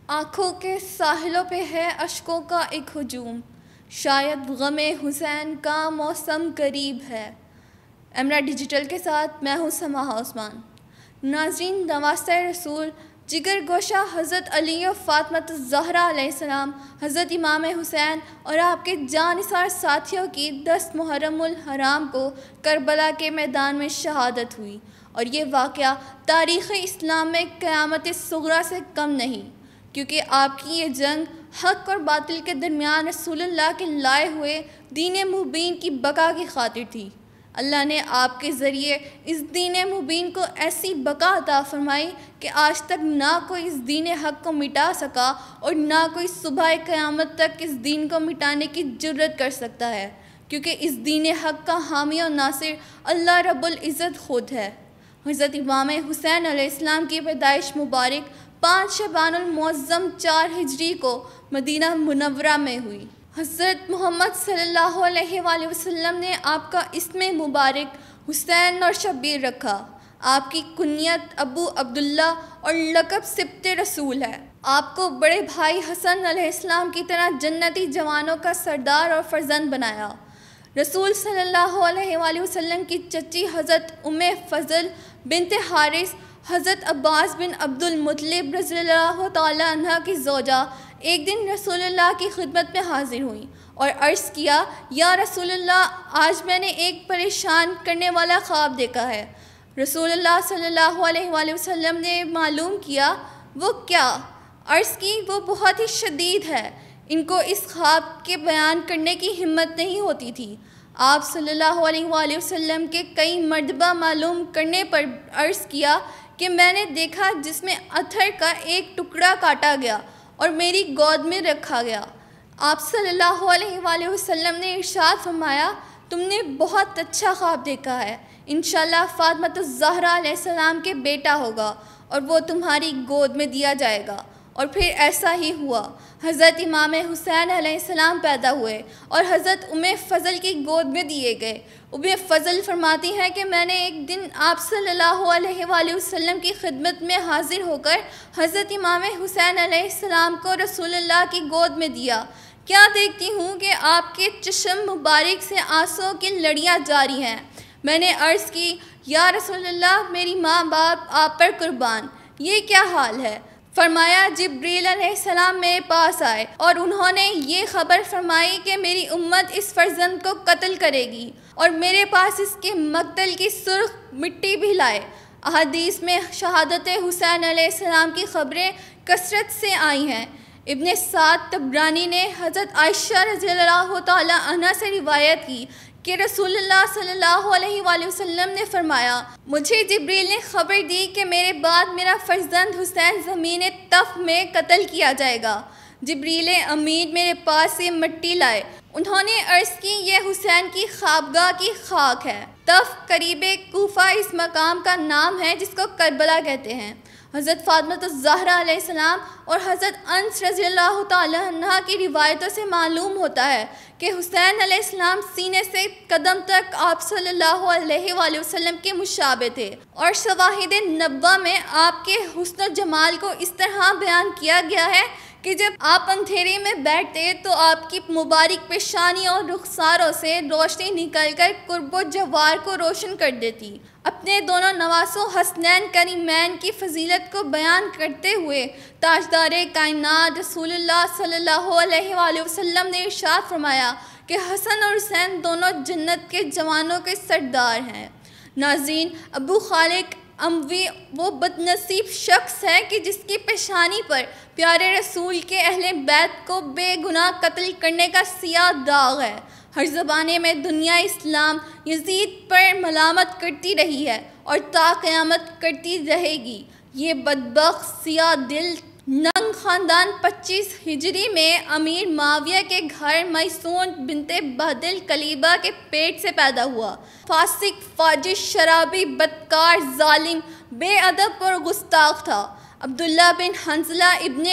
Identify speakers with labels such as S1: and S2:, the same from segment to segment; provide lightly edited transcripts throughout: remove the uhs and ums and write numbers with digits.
S1: آنکھوں کے ساحلوں پہ ہے اشکوں کا ایک ہجوم، شاید غم حسین کا موسم قریب ہے۔ امرا ڈیجیٹل کے ساتھ میں ہوں سماحہ عثمان۔ ناظرین، نواسۂ رسول جگر گوشہ حضرت علی و فاطمۃ الزہرا علیہ السلام، حضرت امام حسین اور آپ کے جانثار ساتھیوں کی 10 محرم الحرام کو کربلا کے میدان میں شہادت ہوئی، اور یہ واقعہ تاریخ اسلام میں قیامت صغریٰ سے کم نہیں، کیونکہ آپ کی یہ جنگ حق اور باطل کے درمیان رسول اللہ کے لائے ہوئے دین مبین کی بقا کی خاطر تھی۔ اللہ نے آپ کے ذریعے اس دین مبین کو ایسی بقا عطا فرمائی کہ آج تک نہ کوئی اس دین حق کو مٹا سکا اور نہ کوئی صبح قیامت تک اس دین کو مٹانے کی جرت کر سکتا ہے، کیونکہ اس دین حق کا حامی و ناصر اللہ رب العزت خود ہے۔ حضرت امام حسین علیہ السلام کی پیدائش مبارک 5 شعبان المعظم 4 ہجری کو مدینہ منورہ میں ہوئی۔ حضرت محمد صلی اللہ علیہ وآلہ وسلم نے آپ کا اسم مبارک حسین اور شبیر رکھا۔ آپ کی کنیت ابو عبداللہ اور لقب سبط رسول ہے۔ آپ کو بڑے بھائی حسن علیہ السلام کی طرح جنتی جوانوں کا سردار اور فرزند بنایا۔ رسول صلی اللہ علیہ وآلہ وسلم کی چچی حضرت ام فضل بنت حارث حضرت عباس بن عبد المطلب رضی اللہ تعالی عنہ کی زوجہ ایک دن رسول اللہ کی خدمت میں حاضر ہوئیں اور عرض کیا، یا رسول اللہ، آج میں نے ایک پریشان کرنے والا خواب دیکھا ہے۔ رسول اللہ صلی اللہ علیہ وآلہ وسلم نے معلوم کیا وہ کیا؟ عرض کی، وہ بہت ہی شدید ہے، ان کو اس خواب کے بیان کرنے کی ہمت نہیں ہوتی تھی۔ آپ صلی اللہ علیہ وآلہ وسلم کے کئی مرتبہ معلوم کرنے پر عرض کیا کہ میں نے دیکھا جس میں اتھر کا ایک ٹکڑا کاٹا گیا اور میری گود میں رکھا گیا۔ آپ صلی اللہ علیہ وآلہ وسلم نے ارشاد فرمایا، تم نے بہت اچھا خواب دیکھا ہے، انشاءاللہ فاطمۃ الزہرا علیہ السلام کے بیٹا ہوگا اور وہ تمہاری گود میں دیا جائے گا۔ اور پھر ایسا ہی ہوا، حضرت امام حسین علیہ السلام پیدا ہوئے اور حضرت ام فضل کی گود میں دیے گئے۔ ام فضل فرماتی ہیں کہ میں نے ایک دن آپ صلی اللہ علیہ وآلہ وسلم کی خدمت میں حاضر ہو کر حضرت امام حسین علیہ السلام کو رسول اللہ کی گود میں دیا، کیا دیکھتی ہوں کہ آپ کے چشم مبارک سے آنسوں کی لڑیاں جاری ہیں۔ میں نے عرض کی، یا رسول اللہ، میری ماں باپ آپ پر قربان، یہ کیا حال ہے؟ فرمایا، جبریل علیہ السلام میرے پاس آئے اور انہوں نے یہ خبر فرمائی کہ میری امت اس فرزند کو قتل کرے گی، اور میرے پاس اس کے مقتل کی سرخ مٹی بھی لائے۔ احادیث میں شہادت حسین علیہ السلام کی خبریں کثرت سے آئی ہیں۔ ابن سعد طبرانی نے حضرت عائشہ رضی اللہ تعالی عنہ سے روایت کی کہ رسول اللہ صلی اللہ علیہ وآلہ وسلم نے فرمایا، مجھے جبریل نے خبر دی کہ میرے بعد میرا فرزند حسین زمین طف میں قتل کیا جائے گا۔ جبریل امین میرے پاس سے مٹی لائے، انہوں نے عرض کی، یہ حسین کی خوابگاہ کی خاک ہے۔ طف قریب کوفہ اس مقام کا نام ہے جس کو کربلا کہتے ہیں۔ حضرت فاطمۃ الزہرا علیہ السلام اور حضرت انس رضی اللہ تعالی عنہ کی روایتوں سے معلوم ہوتا ہے کہ حسین علیہ السلام سینے سے قدم تک آپ صلی اللہ علیہ وآلہ وسلم کے مشابہ تھے، اور شواہد نبوہ میں آپ کے حسن و جمال کو اس طرح بیان کیا گیا ہے کہ جب آپ اندھیرے میں بیٹھتے تو آپ کی مبارک پیشانی اور رخساروں سے روشنی نکل کر قرب و جوار کو روشن کر دیتی۔ اپنے دونوں نواسوں حسنین کریمین کی فضیلت کو بیان کرتے ہوئے تاجدار کائنات رسول اللہ صلی اللہ علیہ وآلہ وسلم نے ارشاد فرمایا کہ حسن اور حسین دونوں جنت کے جوانوں کے سردار ہیں۔ ناظرین، ابو خالق اموی وہ بد نصیب شخص ہے کہ جس کی پیشانی پر پیارے رسول کے اہل بیت کو بے گناہ قتل کرنے کا سیاہ داغ ہے۔ ہر زمانے میں دنیا اسلام یزید پر ملامت کرتی رہی ہے اور تا قیامت کرتی رہے گی۔ یہ بدبخت سیاہ دل ننگ خاندان 25 ہجری میں امیر معاویہ کے گھر میسون بنت بہدل کلیبہ کے پیٹ سے پیدا ہوا۔ فاسق، فاجر، شرابی، بدکار، ظالم، بے ادب اور گستاخ تھا۔ عبداللہ بن حنظلہ ابن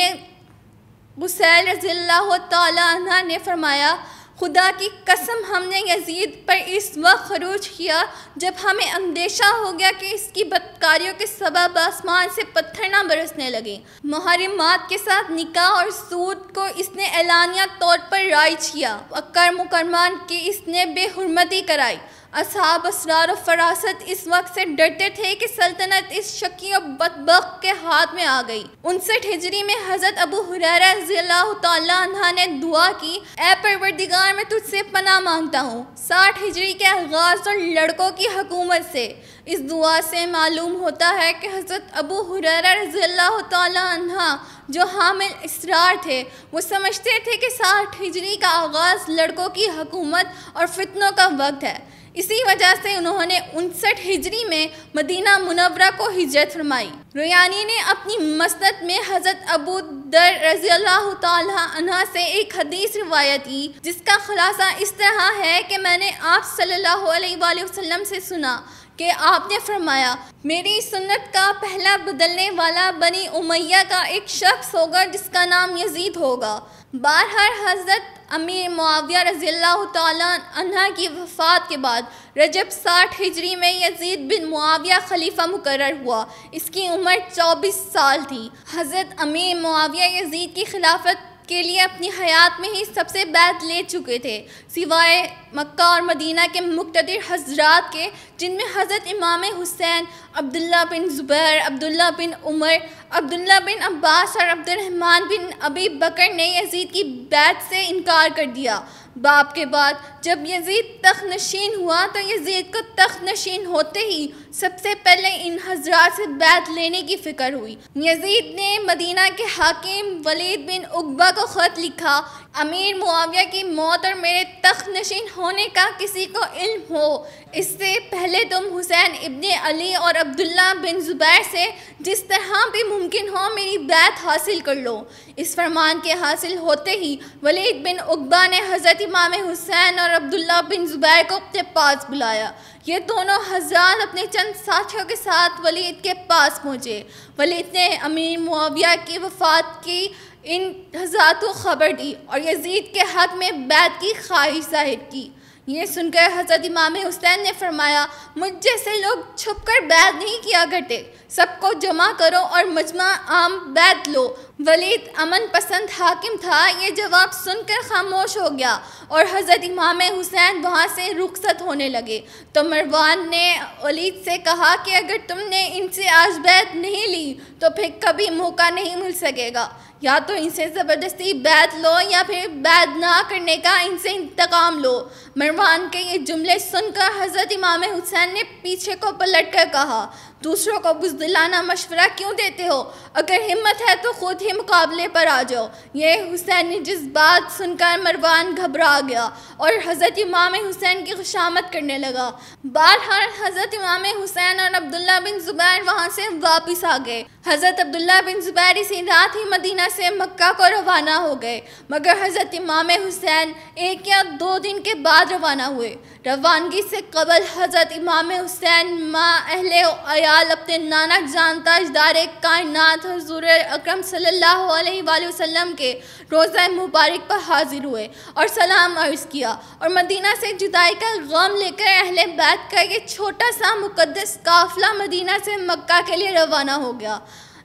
S1: غسیل رضی اللہ تعالی عنہ نے فرمایا، خدا کی قسم ہم نے یزید پر اس وقت خروج کیا جب ہمیں اندیشہ ہو گیا کہ اس کی بدکاریوں کے سبب آسمان سے پتھر نہ برسنے لگے۔ محرمات کے ساتھ نکاح اور سود کو اس نے اعلانیہ طور پر رائج کیا۔ اکر مکرمان کی اس نے بے حرمتی کرائی۔ اصحاب اسرار و فراست اس وقت سے ڈرتے تھے کہ سلطنت اس شقی و بدبخت کے ہاتھ میں آ گئی۔ 59 ہجری میں حضرت ابو ہریرہ رضی اللہ تعالیٰ عنہ نے دعا کی، اے پروردگار میں تجھ سے پناہ مانگتا ہوں 60 ہجری کے آغاز اور لڑکوں کی حکومت سے۔ اس دعا سے معلوم ہوتا ہے کہ حضرت ابو ہریرہ رضی اللہ تعالیٰ عنہ جو حامل اسرار تھے وہ سمجھتے تھے کہ 60 ہجری کا آغاز لڑکوں کی حکومت اور فتنوں کا وقت ہے۔ اسی وجہ سے انہوں نے 59 ہجری میں مدینہ منورہ کو ہجرت فرمائی۔ رویانی نے اپنی مسند میں حضرت ابو در رضی اللہ تعالیٰ عنہ سے ایک حدیث روایت کی جس کا خلاصہ اس طرح ہے کہ میں نے آپ صلی اللہ علیہ وآلہ وسلم سے سنا کہ آپ نے فرمایا، میری سنت کا پہلا بدلنے والا بنی امیہ کا ایک شخص ہوگا جس کا نام یزید ہوگا۔ بہرحال حضرت امیر معاویہ رضی اللہ تعالیٰ عنہ کی وفات کے بعد رجب 60 ہجری میں یزید بن معاویہ خلیفہ مقرر ہوا۔ اس کی عمر 24 سال تھی۔ حضرت امیر معاویہ یزید کی خلافت کے لیے اپنی حیات میں ہی سب سے بیعت لے چکے تھے، سوائے مکہ اور مدینہ کے مقتدر حضرات کے، جن میں حضرت امام حسین، عبداللہ بن زبیر، عبداللہ بن عمر، عبداللہ بن عباس اور عبد الرحمن بن ابی بکر نے یزید کی بیعت سے انکار کر دیا۔ باپ کے بعد جب یزید تخت نشین ہوا تو یزید کو تخت نشین ہوتے ہی سب سے پہلے ان حضرات سے بیعت لینے کی فکر ہوئی۔ یزید نے مدینہ کے حاکم ولید بن عقبہ کو خط لکھا، امیر معاویہ کی موت اور میرے تخت نشین ہونے کا کسی کو علم ہو، اس سے پہلے تم حسین ابن علی اور عبداللہ بن زبیر سے جس طرح بھی ممکن ہو میری بیعت حاصل کر لو۔ اس فرمان کے حاصل ہوتے ہی ولید بن عقبہ نے حضرت امام حسین اور عبداللہ بن زبیر کو اپنے پاس بلایا۔ یہ دونوں حضرات اپنے چند ساتھیوں کے ساتھ ولید کے پاس پہنچے۔ ولید نے امیر معاویہ کی وفات کی ان حضرات کو خبر دی اور یزید کے حق میں بیعت کی خواہش ظاہر کی۔ یہ سن کر حضرت امام حسین نے فرمایا، مجھ جیسے لوگ چھپ کر بیعت نہیں کیا کرتے، سب کو جمع کرو اور مجمع عام بیعت لو۔ ولید امن پسند حاکم تھا، یہ جواب سن کر خاموش ہو گیا اور حضرت امام حسین وہاں سے رخصت ہونے لگے تو مروان نے ولید سے کہا کہ اگر تم نے ان سے آج بیعت نہیں لی تو پھر کبھی موقع نہیں مل سکے گا، یا تو ان سے زبردستی بیعت لو یا پھر بیعت نہ کرنے کا ان سے انتقام لو۔ مروان کے یہ جملے سن کر حضرت امام حسین نے پیچھے کو پلٹ کر کہا، دوسروں کو بزدلانہ مشورہ کیوں دیتے ہو؟ اگر ہمت ہے تو خود ہی مقابلے پر آ جاؤ۔ یہ حسینی جذبات سن کر مروان گھبرا گیا اور حضرت امام حسین کی خوشامد کرنے لگا۔ بہرحال حضرت امام حسین اور عبداللہ بن زبیر وہاں سے واپس آ گئے۔ حضرت عبداللہ بن زبیر اسی رات ہی مدینہ سے مکہ کو روانہ ہو گئے، مگر حضرت امام حسین 1 یا 2 دن کے بعد روانہ ہوئے۔ روانگی سے قبل حضرت امام حسین ماں اہل عیال اپنے نانا جان تاجدار کائنات حضور اکرم صلی اللہ علیہ وآلہ وسلم کے روضہ مبارک پر حاضر ہوئے اور سلام عرض کیا، اور مدینہ سے جدائی کا غم لے کر اہل بیت کا یہ چھوٹا سا مقدس قافلہ مدینہ سے مکہ کے لیے روانہ ہو گیا۔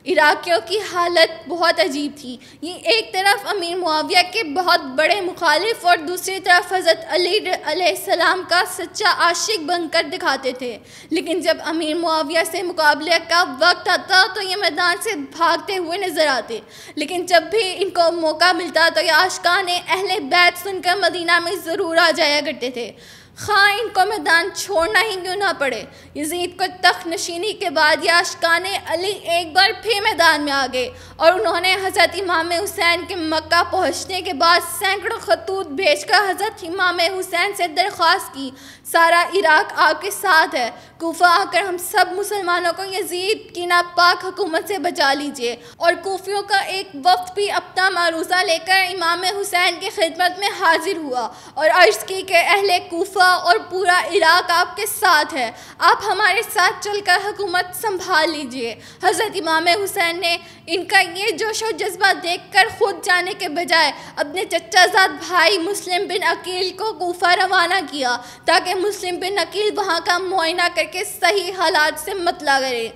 S1: عراقیوں کی حالت بہت عجیب تھی۔ یہ ایک طرف امیر معاویہ کے بہت بڑے مخالف اور دوسری طرف حضرت علی علیہ السلام کا سچا عاشق بن کر دکھاتے تھے، لیکن جب امیر معاویہ سے مقابلے کا وقت آتا تو یہ میدان سے بھاگتے ہوئے نظر آتے، لیکن جب بھی ان کو موقع ملتا تو یہ عاشقان اہل بیت سن کر مدینہ میں ضرور آ جایا کرتے تھے، خواہ ان کو میدان چھوڑنا ہی کیوں نہ پڑے۔ یزید کو تخت نشینی کے بعد یہ عاشقان علی ایک بار پھر میدان میں آ گئے اور انہوں نے حضرت امام حسین کے مکہ پہنچنے کے بعد سینکڑوں خطوط بھیج کر حضرت امام حسین سے درخواست کی، سارا عراق آپ کے ساتھ ہے، کوفہ آ کر ہم سب مسلمانوں کو یزید کی ناپاک حکومت سے بچا لیجیے۔ اور کوفیوں کا ایک وفد بھی اپنا معروضہ لے کر امام حسین کی خدمت میں حاضر ہوا اور عرض کی کہ اہل کوفہ اور پورا عراق آپ کے ساتھ ہے، آپ ہمارے ساتھ چل کر حکومت سنبھال لیجئے۔ حضرت امام حسین نے ان کا یہ جوش و جذبہ دیکھ کر خود جانے کے بجائے اپنے چچا زاد بھائی مسلم بن عقیل کو کوفہ روانہ کیا تاکہ مسلم بن عقیل وہاں کا معائنہ کر کے صحیح حالات سے مطلع کرے۔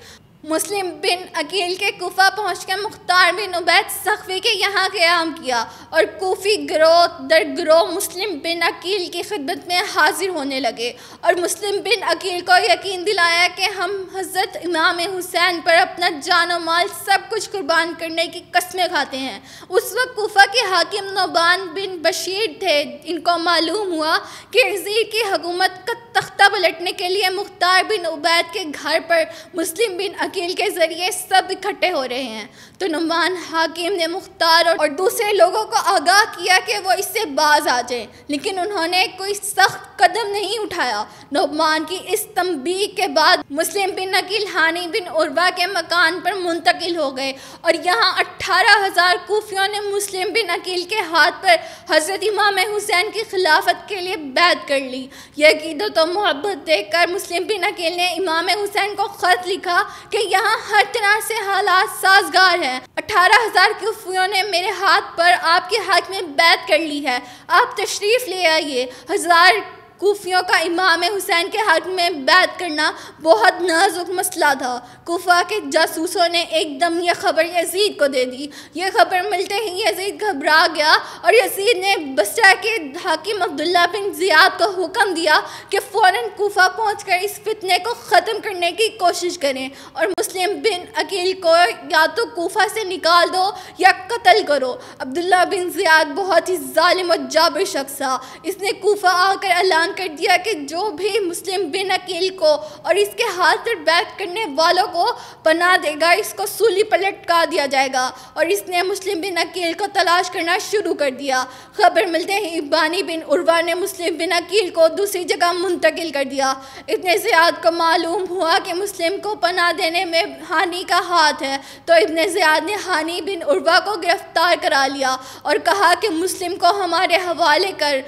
S1: مسلم بن عقیل کے کوفہ پہنچ کے مختار بن عبید سقفی کے یہاں قیام کیا اور کوفی گروہ در گروہ مسلم بن عقیل کی خدمت میں حاضر ہونے لگے اور مسلم بن عقیل کو یقین دلایا کہ ہم حضرت امام حسین پر اپنا جان و مال سب کچھ قربان کرنے کی قسمیں کھاتے ہیں۔ اس وقت کوفہ کے حاکم نعمان بن بشیر تھے۔ ان کو معلوم ہوا کہ یزید کی حکومت کا تختہ پلٹنے کے لیے مختار بن عبید کے گھر پر مسلم بن عقیل کے ذریعے سب اکٹھے ہو رہے ہیں، تو نعمان حاکم نے مختار اور دوسرے لوگوں کو آگاہ کیا کہ وہ اس سے باز آ جائیں، لیکن انہوں نے کوئی سخت قدم نہیں اٹھایا۔ نعمان کی اس تنبیہ کے بعد مسلم بن عقیل ہانی بن عروہ کے مکان پر منتقل ہو گئے اور یہاں 18,000 کوفیوں نے مسلم بن عقیل کے ہاتھ پر حضرت امام حسین کی خلافت کے لیے بیعت کر لی۔ یہ عقیدت و محبت دیکھ کر مسلم بن عقیل نے امام حسین کو خط لکھا کہ یہاں ہر طرح سے حالات سازگار ہیں، 18,000 کوفیوں نے میرے ہاتھ پر آپ کے حق میں بیعت کر لی ہے، آپ تشریف لے آئیے۔ 1000 کوفیوں کا امام حسین کے حق میں بیعت کرنا بہت نازک مسئلہ تھا۔ کوفہ کے جاسوسوں نے ایک دم یہ خبر یزید کو دے دی۔ یہ خبر ملتے ہی یزید گھبرا گیا اور یزید نے بصرہ کے حاکم عبداللہ بن زیاد کو حکم دیا کہ فوراً کوفہ پہنچ کر اس فتنے کو ختم کرنے کی کوشش کریں اور مسلم بن عقیل کو یا تو کوفہ سے نکال دو یا قتل کرو۔ عبداللہ بن زیاد بہت ہی ظالم و جابر شخص تھا۔ اس نے کوفہ آ کر اعلان کر دیا کہ جو بھی مسلم بن عقیل کو اور اس کے ہاتھ پر بیعت کرنے والوں کو پناہ دے گا اس کو سولی پر لٹکا دیا جائے گا، اور اس نے مسلم بن عقیل کو تلاش کرنا شروع کر دیا۔ خبر ملتے ہی ابانی بن عروہ نے مسلم بن عقیل کو دوسری جگہ منتقل کر دیا۔ ابن زیاد کو معلوم ہوا کہ مسلم کو پناہ دینے میں ہانی کا ہاتھ ہے، تو ابن زیاد نے ہانی بن عروہ کو گرفتار کرا لیا اور کہا کہ مسلم کو ہمارے حوالے کر۔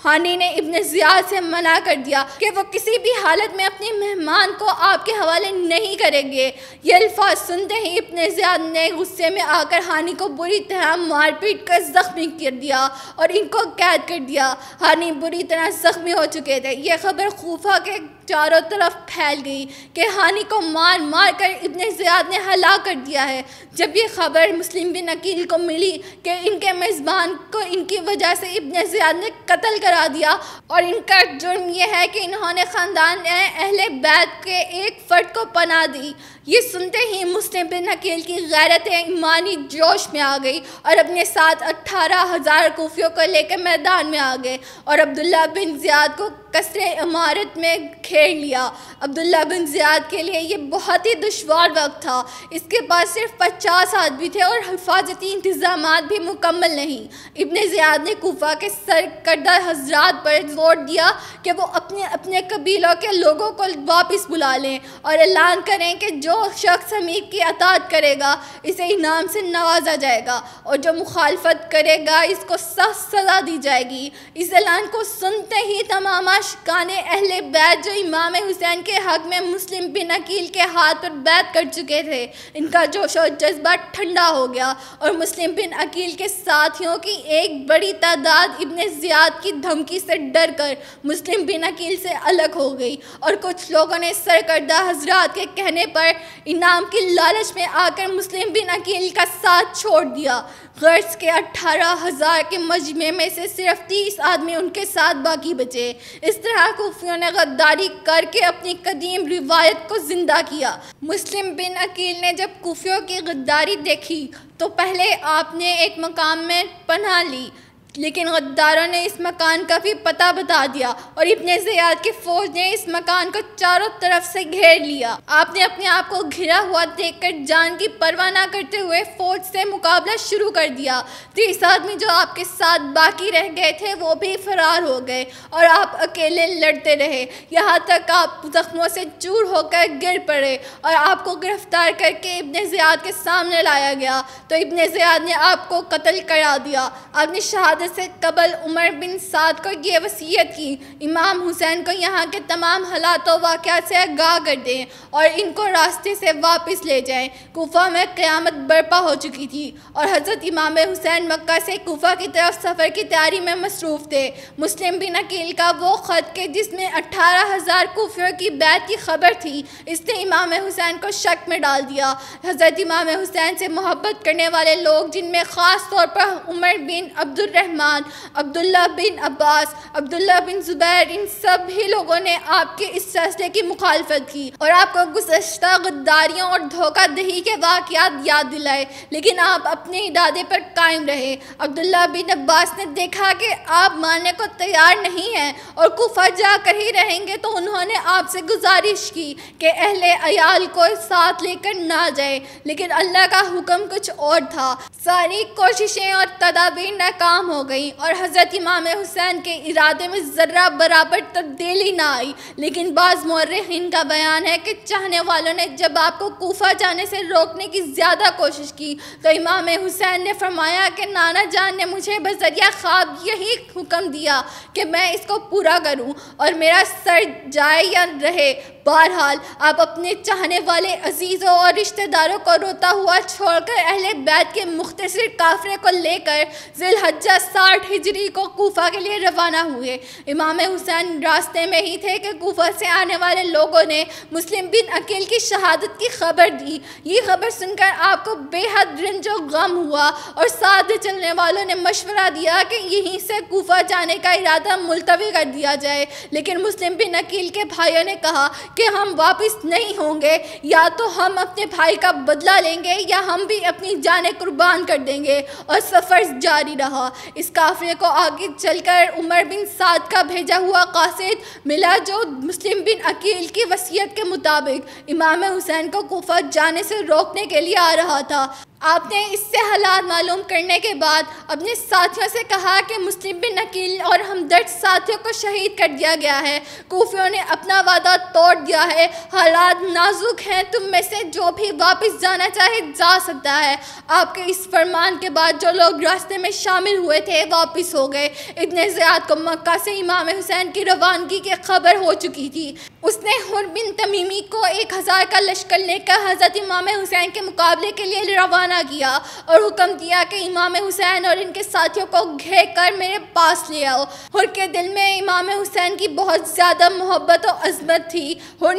S1: ہانی نے ابن زیاد سے منع کر دیا کہ وہ کسی بھی حالت میں اپنے مہمان کو آپ کے حوالے نہیں کریں گے۔ یہ الفاظ سنتے ہی ابن زیاد نے غصے میں آ کر ہانی کو بری طرح مار پیٹ کر زخمی کر دیا اور ان کو قید کر دیا۔ ہانی بری طرح زخمی ہو چکے تھے۔ یہ خبر کوفہ کے چاروں طرف پھیل گئی کہ ہانی کو مار مار کر ابن زیاد نے ہلاک کر دیا ہے۔ جب یہ خبر مسلم بن عقیل کو ملی کہ ان کے میزبان کو ان کی وجہ سے ابن زیاد نے قتل کرا دیا اور ان کا جرم یہ ہے کہ انہوں نے خاندان اہل بیت کے ایک فرد کو پناہ دی، یہ سنتے ہی مسلم بن عقیل کی غیرت ایمانی جوش میں آ گئی اور اپنے ساتھ 18,000 کوفیوں کو لے کر میدان میں آ گئے اور عبداللہ بن زیاد کو قصر عمارت میں گھیر لیا۔ عبداللہ بن زیاد کے لیے یہ بہت ہی دشوار وقت تھا۔ اس کے پاس صرف 50 آدمی تھے اور حفاظتی انتظامات بھی مکمل نہیں۔ ابن زیاد نے کوفہ کے سرکردہ حضرات پر زور دیا کہ وہ اپنے قبیلوں کے لوگوں کو واپس بلا لیں اور اعلان کریں کہ جو شخص امیر کی اطاعت کرے گا اسے انعام سے نوازا جائے گا اور جو مخالفت کرے گا اس کو سخت سزا دی جائے گی۔ اس اعلان کو سنتے ہی تمام عاشقان اہل بیت جو امام حسین کے حق میں مسلم بن عقیل کے ہاتھ پر بیعت کر چکے تھے ان کا جوش و جذبہ ٹھنڈا ہو گیا اور مسلم بن عقیل کے ساتھیوں کی ایک بڑی تعداد ابن زیاد کی دھمکی سے ڈر کر مسلم بن عقیل سے الگ ہو گئی اور کچھ لوگوں نے سرکردہ حضرات کے کہنے پر انعام کی لالچ میں آ کر مسلم بن عقیل کا ساتھ چھوڑ دیا۔ غرض کے 18,000 کے مجمع میں سے صرف 30 آدمی ان کے ساتھ باقی بچے۔ اس طرح کوفیوں نے غداری کر کے اپنی قدیم روایت کو زندہ کیا۔ مسلم بن عقیل نے جب کوفیوں کی غداری دیکھی تو پہلے آپ نے ایک مقام میں پناہ لی، لیکن غداروں نے اس مکان کا بھی پتہ بتا دیا اور ابن زیاد کی فوج نے اس مکان کو چاروں طرف سے گھیر لیا۔ آپ نے اپنے آپ کو گھرا ہوا دیکھ کر جان کی پرواہ نہ کرتے ہوئے فوج سے مقابلہ شروع کر دیا۔ 30 آدمی جو آپ کے ساتھ باقی رہ گئے تھے وہ بھی فرار ہو گئے اور آپ اکیلے لڑتے رہے، یہاں تک آپ زخموں سے چور ہو کر گر پڑے اور آپ کو گرفتار کر کے ابن زیاد کے سامنے لایا گیا تو ابن زیاد نے آپ کو قتل کرا دیا۔ آپ نے شہادت شہادت سے قبل عمر بن سعد کو یہ وصیت کی، امام حسین کو یہاں کے تمام حالات و واقعات سے آگاہ کر دیں اور ان کو راستے سے واپس لے جائیں۔ کوفہ میں قیامت برپا ہو چکی تھی اور حضرت امام حسین مکہ سے کوفہ کی طرف سفر کی تیاری میں مصروف تھے۔ مسلم بن عقیل کا وہ خط کہ جس میں 18,000 کوفیوں کی بیعت کی خبر تھی، اس نے امام حسین کو شک میں ڈال دیا۔ حضرت امام حسین سے محبت کرنے والے لوگ، جن میں خاص طور پر عمر بن عبد الرحمن، عبداللہ بن عباس، عبداللہ بن زبیر، ان سبھی لوگوں نے آپ کے اس فیصلے کی مخالفت کی اور آپ کو گزشتہ غداریوں اور دھوکہ دہی کے واقعات یاد دلائے، لیکن آپ اپنے ارادے پر قائم رہے۔ عبداللہ بن عباس نے دیکھا کہ آپ ماننے کو تیار نہیں ہیں اور کوفہ جا کر ہی رہیں گے، تو انہوں نے آپ سے گزارش کی کہ اہل عیال کو ساتھ لے کر نہ جائے، لیکن اللہ کا حکم کچھ اور تھا۔ ساری کوششیں اور تدابیر ناکام ہو گئیں اور حضرت امام حسین کے ارادے میں ذرہ برابر تبدیلی نہ آئی، لیکن بعض مورخین کا بیان ہے کہ چاہنے والوں نے جب آپ کو کوفہ جانے سے روکنے کی زیادہ کوشش کی تو امام حسین نے فرمایا کہ نانا جان نے مجھے بذریعہ خواب یہی حکم دیا کہ میں اس کو پورا کروں اور میرا سر جائے یا رہے، بہرحال آپ اپنے چاہنے والے عزیزوں اور رشتہ داروں کو روتا ہوا چھوڑ کر اہل بیت کے مختصر قافلے کو لے کر ذی الحجہ 60 ہجری کو کوفہ کے لیے روانہ ہوئے۔ امام حسین راستے میں ہی تھے کہ کوفہ سے آنے والے لوگوں نے مسلم بن عقیل کی شہادت کی خبر دی۔ یہ خبر سن کر آپ کو بے حد رنج و غم ہوا اور ساتھ چلنے والوں نے مشورہ دیا کہ یہیں سے کوفہ جانے کا ارادہ ملتوی کر دیا جائے، لیکن مسلم بن عقیل کے بھائیوں نے کہا کہ ہم واپس نہیں ہوں گے، یا تو ہم اپنے بھائی کا بدلہ لیں گے یا ہم بھی اپنی جانیں قربان کر دیں گے، اور سفر جاری رہا۔ اس قافلے کو آگے چل کر عمر بن سعد کا بھیجا ہوا قاصد ملا جو مسلم بن عقیل کی وصیت کے مطابق امام حسین کو کوفہ جانے سے روکنے کے لیے آ رہا تھا۔ آپ نے اس سے حالات معلوم کرنے کے بعد اپنے ساتھیوں سے کہا کہ مسلم بن عقیل اور ہمدرد ساتھیوں کو شہید کر دیا گیا ہے، کوفیوں نے اپنا وعدہ توڑ دیا ہے، حالات نازک ہیں، تم میں سے جو بھی واپس جانا چاہے جا سکتا ہے۔ آپ کے اس فرمان کے بعد جو لوگ راستے میں شامل ہوئے تھے واپس ہو گئے۔ ابن زیاد کو مکہ سے امام حسین کی روانگی کی خبر ہو چکی تھی۔ اس نے حر بن تمیمی کو 1000 کا لشکر لے کر حضرت امام حسین کے مقابلے کے لیے روانہ کیا اور حکم دیا کہ امام حسین اور ان کے ساتھیوں کو گھیر کر میرے پاس لے آؤ۔ حر کے دل میں امام حسین کی بہت زیادہ محبت و عظمت تھی۔ حر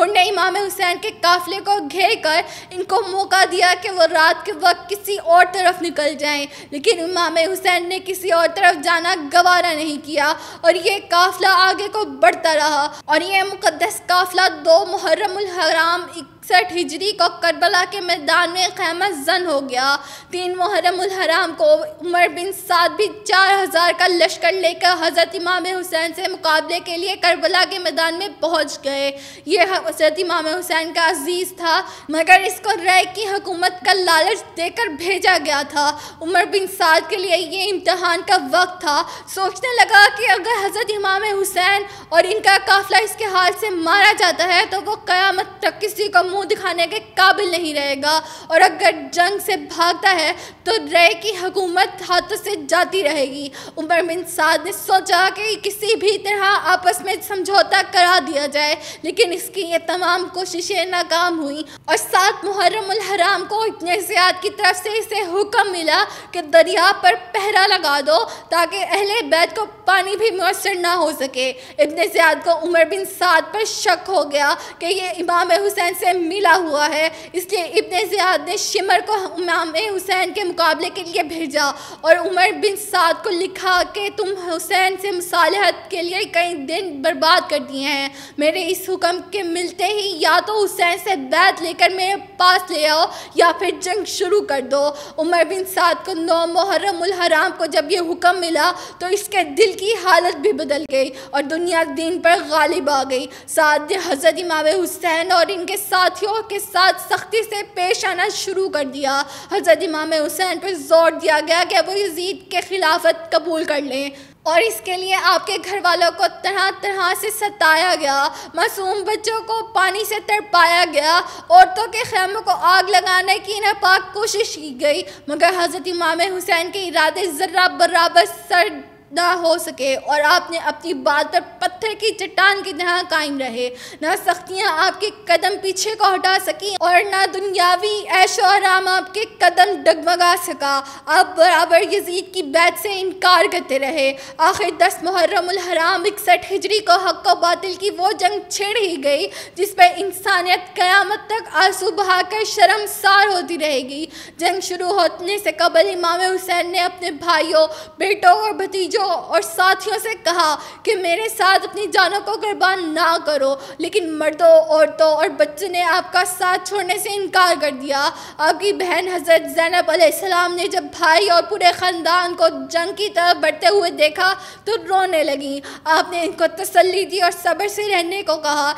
S1: نے امام حسین کے قافلے کو گھیر کر ان کو موقع دیا کہ وہ رات کے وقت کسی اور طرف نکل جائیں، لیکن امام حسین نے کسی اور طرف جانا گوارا نہیں کیا اور یہ قافلہ آگے کو بڑھتا رہا، اور یہ مقدس قافلہ 2 محرم الحرام 61 ہجری کو کربلا کے میدان میں خیمہ زن ہو گیا۔ 3 محرم الحرام کو عمر بن سعد بھی 4000 کا لشکر لے کر حضرت امام حسین سے مقابلے کے لیے کربلا کے میدان میں پہنچ گئے۔ یہ حضرت امام حسین کا عزیز تھا، مگر اس کو رائے کی حکومت کا لالچ دے کر بھیجا گیا تھا۔ عمر بن سعد کے لیے یہ امتحان کا وقت تھا۔ سوچنے لگا کہ اگر حضرت امام حسین اور ان کا قافلہ اس کے حال سے مارا جاتا ہے تو وہ قیامت تک کسی کو منہ دکھانے کے قابل نہیں رہے گا، اور اگر جنگ سے بھاگتا ہے تو رائے کی حکومت ہاتھوں سے جاتی رہے گی۔ عمر بن سعد نے سوچا کہ کسی بھی طرح آپس میں سمجھوتا کرا دیا جائے، لیکن اس کی یہ تمام کوششیں ناکام ہوئیں، اور 7 محرم الحرام کو ابن زیاد کی طرف سے اسے حکم ملا کہ دریا پر پہرا لگا دو تاکہ اہل بیت کو پانی بھی میسر نہ ہو سکے۔ ابن زیاد کو عمر بن سعد پر شک ہو گیا کہ یہ امام حسین سے ملا ہوا ہے، اس لیے ابن زیاد نے شمر کو امام حسین کے مقابلے کے لیے بھیجا اور عمر بن سعد کو لکھا کہ تم حسین سے مصالحت کے لیے کئی دن برباد کر دیے ہیں، میرے اس حکم کے ملتے ہی یا تو حسین سے بیعت لے کر میرے پاس لے آؤ یا پھر جنگ شروع کر دو۔ عمر بن سعد کو 9 محرم الحرام کو جب یہ حکم ملا تو اس کے دل کی حالت بھی بدل گئی اور دنیا دین پر غالب آ گئی۔ سعد نے حضرت امام حسین اور ان کے ساتھیوں کے ساتھ سختی سے پیش آنا شروع کر دیا۔ حضرت امام حسین پر زور دیا گیا کہ وہ یزید کے خلافت قبول کر لیں۔ اور اس کے لیے آپ کے گھر والوں کو طرح طرح سے ستایا گیا، معصوم بچوں کو پانی سے تڑپایا گیا، عورتوں کے خیموں کو آگ لگانے کی ناپاک کوشش کی گئی، مگر حضرت امام حسین کے ارادے ذرہ برابر سر نہ ہو سکے اور آپ نے اپنی بات پر پتھر کی چٹان کی طرح قائم رہے۔ نہ سختیاں آپ کے قدم پیچھے کو ہٹا سکیں اور نہ دنیاوی عیش و آرام آپ کے قدم ڈگمگا سکا۔ آپ برابر یزید کی بیعت سے انکار کرتے رہے۔ آخر 10 محرم الحرام 61 ہجری کو حق و باطل کی وہ جنگ چھڑ ہی گئی جس پر انسانیت قیامت تک آنسو بہا کر شرمسار ہوتی رہے گی۔ جنگ شروع ہونے سے قبل امام حسین نے اپنے بھائیوں، بیٹوں اور بھتیجوں اور ساتھیوں سے کہا کہ میرے ساتھ اپنی جانوں کو قربان نہ کرو، لیکن مردوں، عورتوں اور بچوں نے آپ کا ساتھ چھوڑنے سے انکار کر دیا۔ آپ کی بہن حضرت زینب علیہ السلام نے جب بھائی اور پورے خاندان کو جنگ کی طرف بڑھتے ہوئے دیکھا تو رونے لگیں۔ آپ نے ان کو تسلی دی اور صبر سے رہنے کو کہا۔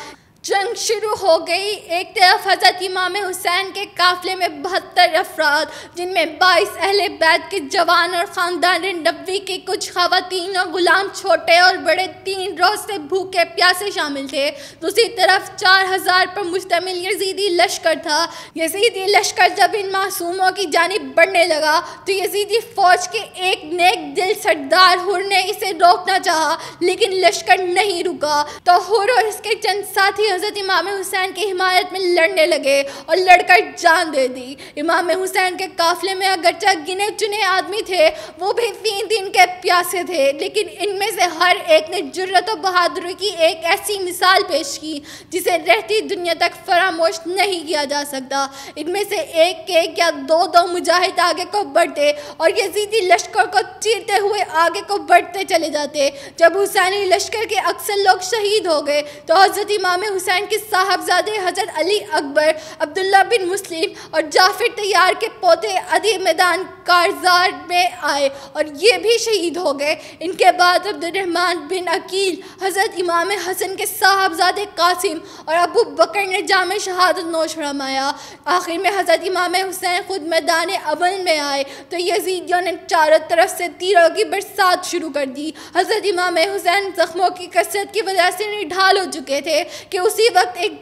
S1: جنگ شروع ہو گئی۔ ایک طرف حضرت امام حسین کے قافلے میں 72 افراد، جن میں 22 اہل بیت کے جوان اور خاندان نبوی کی کچھ خواتین اور غلام چھوٹے اور بڑے 3 روز سے بھوکے پیاسے شامل تھے۔ دوسری طرف 4000 پر مشتمل یزیدی لشکر تھا۔ یزیدی لشکر جب ان معصوموں کی جانب بڑھنے لگا تو یزیدی فوج کے ایک نیک دل سردار حر نے اسے روکنا چاہا، لیکن لشکر نہیں رکا تو حر اور اس کے چند ساتھی حضرت امام حسین کی حمایت میں لڑنے لگے اور لڑ کر جان دے دی۔ امام حسین کے قافلے میں اگرچہ گنے چنے آدمی تھے، وہ بھی 3 دن کے پیاسے تھے، لیکن ان میں سے ہر ایک نے جرأت و بہادری کی ایک ایسی مثال پیش کی جسے رہتی دنیا تک فراموش نہیں کیا جا سکتا۔ ان میں سے ایک یا دو مجاہد آگے کو بڑھتے اور یزیدی لشکر کو چیرتے ہوئے آگے کو بڑھتے چلے جاتے۔ جب حسینی لشکر کے اکثر لوگ شہید ہو گئے تو حضرت امام حسین کے صاحبزادے حضرت علی اکبر، عبداللہ بن مسلم اور جعفر طیار کے پوتے عدی میدان کارزار میں آئے اور یہ بھی شہید ہو گئے۔ ان کے بعد عبد الرحمن بن عقیل، حضرت امام حسن کے صاحبزادے قاسم اور ابو بکر نے جام شہادت نوش فرمایا۔ آخر میں حضرت امام حسین خود میدان عمل میں آئے تو یزیدیوں نے چاروں طرف سے تیروں کی برسات شروع کر دی۔ حضرت امام حسین زخموں کی کثرت کی وجہ سے نڈھال ہو چکے تھے کہ اسی وقت ایک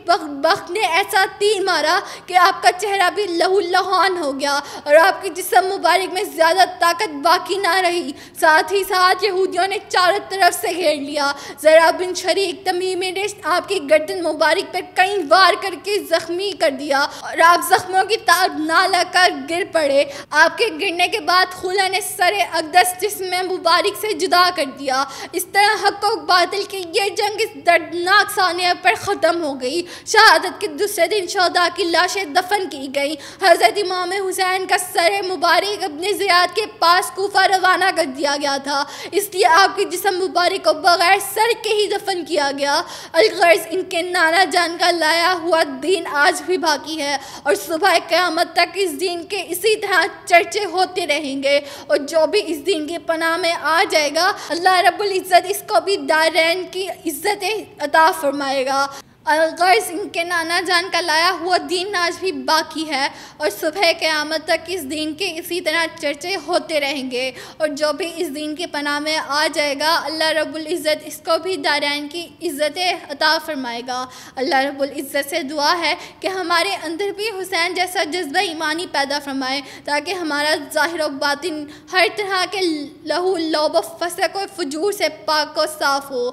S1: بخت نے ایسا تیر مارا کہ آپ کا چہرہ بھی لہو لہان ہو گیا اور آپ کے جسم مبارک میں زیادہ طاقت باقی نہ رہی۔ ساتھ ہی ساتھ یہودیوں نے چاروں طرف سے گھیر لیا۔ زرع بن شریک تمیمی نے آپ کی گردن مبارک پر کئی وار کر کے زخمی کر دیا اور آپ زخموں کی تاب نہ لگ کر گر پڑے۔ آپ کے گرنے کے بعد خلا نے سر اقدس جسم مبارک سے جدا کر دیا۔ اس طرح حق و باطل کی یہ جنگ اس دردناک ثانیہ پر ختم ہو گئی۔ شہادت کے دوسرے دن شہداء کی لاشیں دفن کی گئیں۔ حضرت امام حسین کا سر مبارک ابن زیاد کے پاس کوفہ روانہ کر دیا گیا تھا، اس لیے آپ کے جسم مبارک کو بغیر سر کے ہی دفن کیا گیا۔ الغرض ان کے نانا جان کا لایا ہوا دین آج بھی باقی ہے اور صبح قیامت تک اس دین کے اسی طرح چرچے ہوتے رہیں گے، اور جو بھی اس دین کی پناہ میں آ جائے گا اللہ رب العزت اس کو بھی دارین کی عزت عطا فرمائے گا۔ الغرض ان کے نانا جان کا لایا ہوا دین آج بھی باقی ہے اور صبح قیامت تک اس دین کے اسی طرح چرچے ہوتے رہیں گے، اور جو بھی اس دین کی پناہ میں آ جائے گا اللہ رب العزت اس کو بھی دارین کی عزت عطا فرمائے گا۔ اللہ رب العزت سے دعا ہے کہ ہمارے اندر بھی حسین جیسا جذبہ ایمانی پیدا فرمائے تاکہ ہمارا ظاہر و باطن ہر طرح کے لہو لعب و فسق و فجور سے پاک و صاف ہو،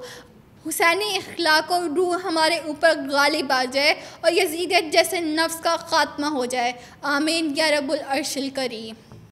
S1: حسینی اخلاق و روح ہمارے اوپر غالب آ جائے اور یزیدیت جیسے نفس کا خاتمہ ہو جائے۔ آمین یا رب العرش الکریم۔